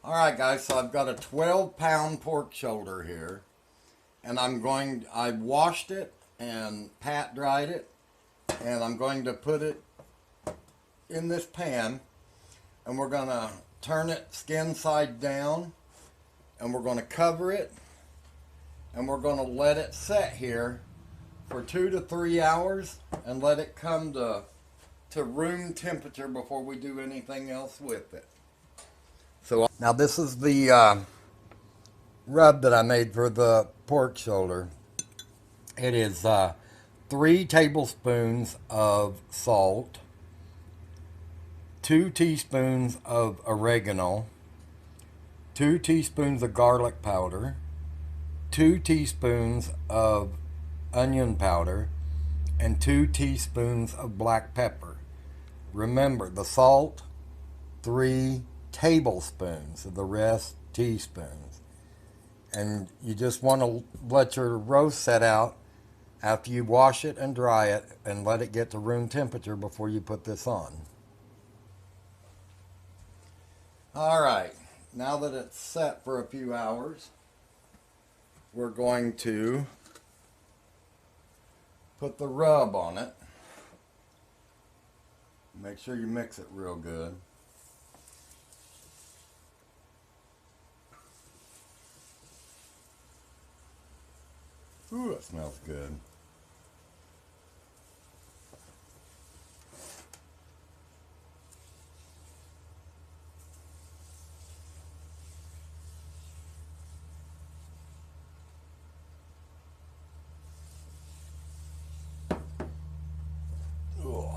Alright guys, so I've got a 12-pound pork shoulder here, and I washed it and pat dried it, and I'm going to put it in this pan, and we're going to turn it skin side down, and we're going to cover it, and we're going to let it set here for 2 to 3 hours and let it come to room temperature before we do anything else with it. So now this is the rub that I made for the pork shoulder. It is 3 tablespoons of salt, 2 teaspoons of oregano, 2 teaspoons of garlic powder, 2 teaspoons of onion powder, and 2 teaspoons of black pepper. Remember, the salt, 3 tablespoons, the rest teaspoons. And you just want to let your roast set out after you wash it and dry it and let it get to room temperature before you put this on. Alright, now that it's set for a few hours, we're going to put the rub on it. Make sure you mix it real good. Ooh, it smells good. Ooh.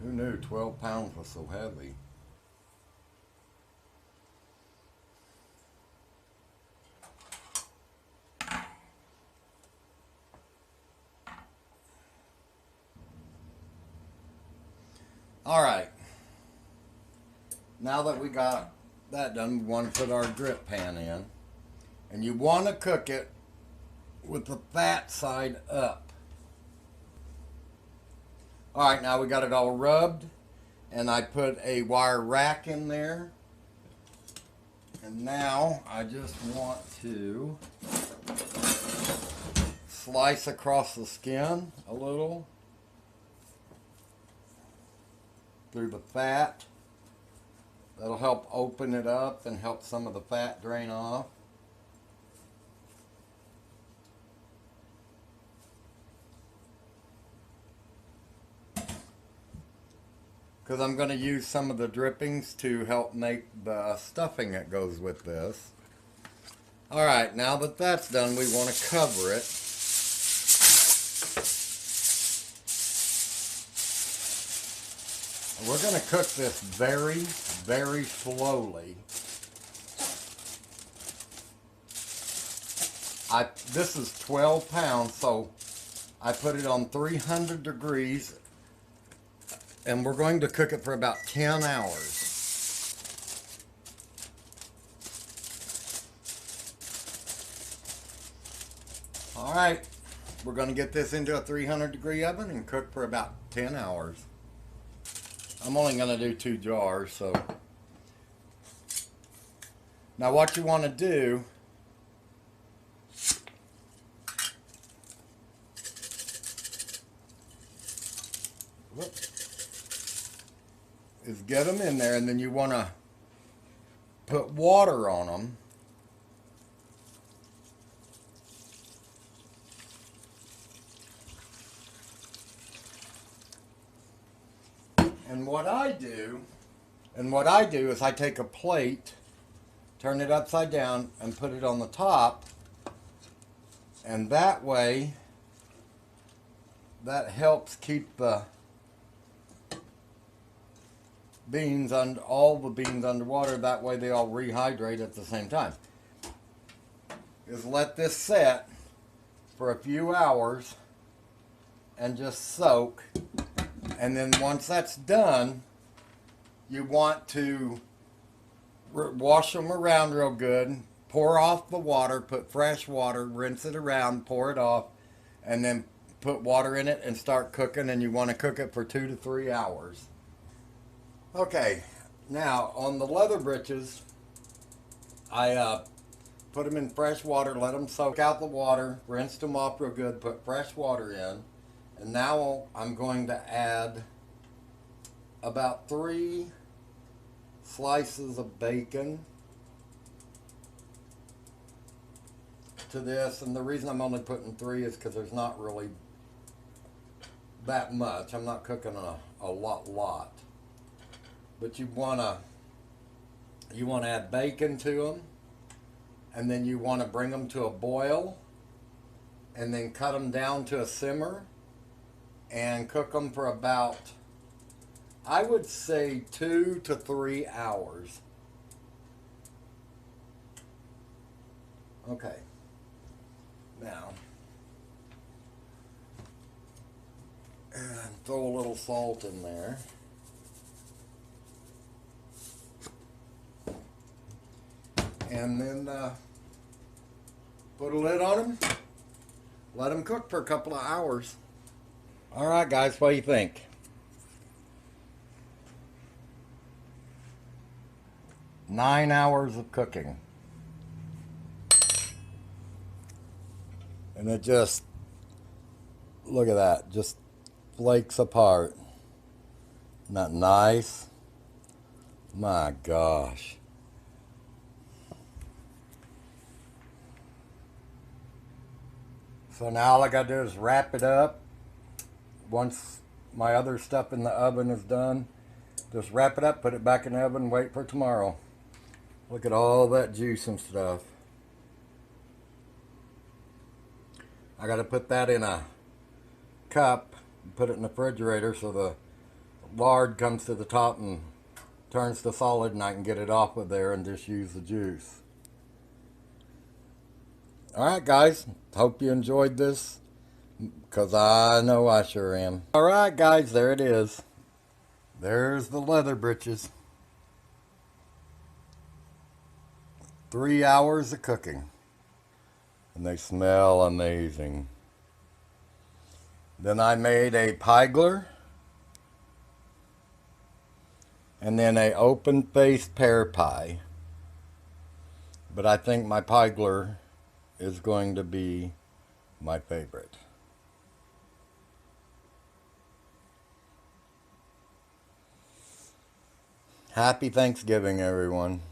Who knew 12 pounds was so heavy? Alright, now that we got that done, we want to put our drip pan in. And you want to cook it with the fat side up. Alright, now we got it all rubbed, and I put a wire rack in there. And now I just want to slice across the skin a little through the fat. That'll help open it up and help some of the fat drain off. Because I'm going to use some of the drippings to help make the stuffing that goes with this. Alright, now that that's done, we want to cover it. We're going to cook this very, very slowly. This is 12 pounds, so I put it on 300 degrees, and we're going to cook it for about 10 hours. Alright, we're going to get this into a 300-degree oven and cook for about 10 hours. I'm only going to do 2 jars, so. Now what you want to do is get them in there, and then you want to put water on them. And what I do is I take a plate, turn it upside down, and put it on the top, And that way, that helps keep the beans under, all the beans underwater. That way they all rehydrate at the same time. Is let this set for a few hours and just soak. And then once that's done, you want to wash them around real good, pour off the water, put fresh water, rinse it around, pour it off, and then put water in it and start cooking. And you want to cook it for 2 to 3 hours. Okay, now on the leather britches, I put them in fresh water, let them soak out the water, rinsed them off real good, put fresh water in, and now I'm going to add about 3 slices of bacon to this. And the reason I'm only putting 3 is because there's not really that much. I'm not cooking a lot. But you want to add bacon to them, and then you want to bring them to a boil, and then cut them down to a simmer and cook them for about, I would say, 2 to 3 hours. Okay. Now, and throw a little salt in there. And then put a lid on them. Let them cook for a couple of hours. All right, guys, what do you think? Nine hours of cooking. And it just, look at that, just flakes apart. Isn't that nice? My gosh. So now all I gotta do is wrap it up. Once my other stuff in the oven is done, just wrap it up, put it back in the oven, and wait for tomorrow. Look at all that juice and stuff. I gotta put that in a cup, put it in the refrigerator so the lard comes to the top and turns to solid, and I can get it off of there and just use the juice. Alright guys, hope you enjoyed this, because I know I sure am. Alright guys, there it is. There's the leather britches. 3 hours of cooking. And they smell amazing. Then I made a pigler. And then a open-faced pear pie. But I think my pigler is going to be my favorite. Happy Thanksgiving, everyone.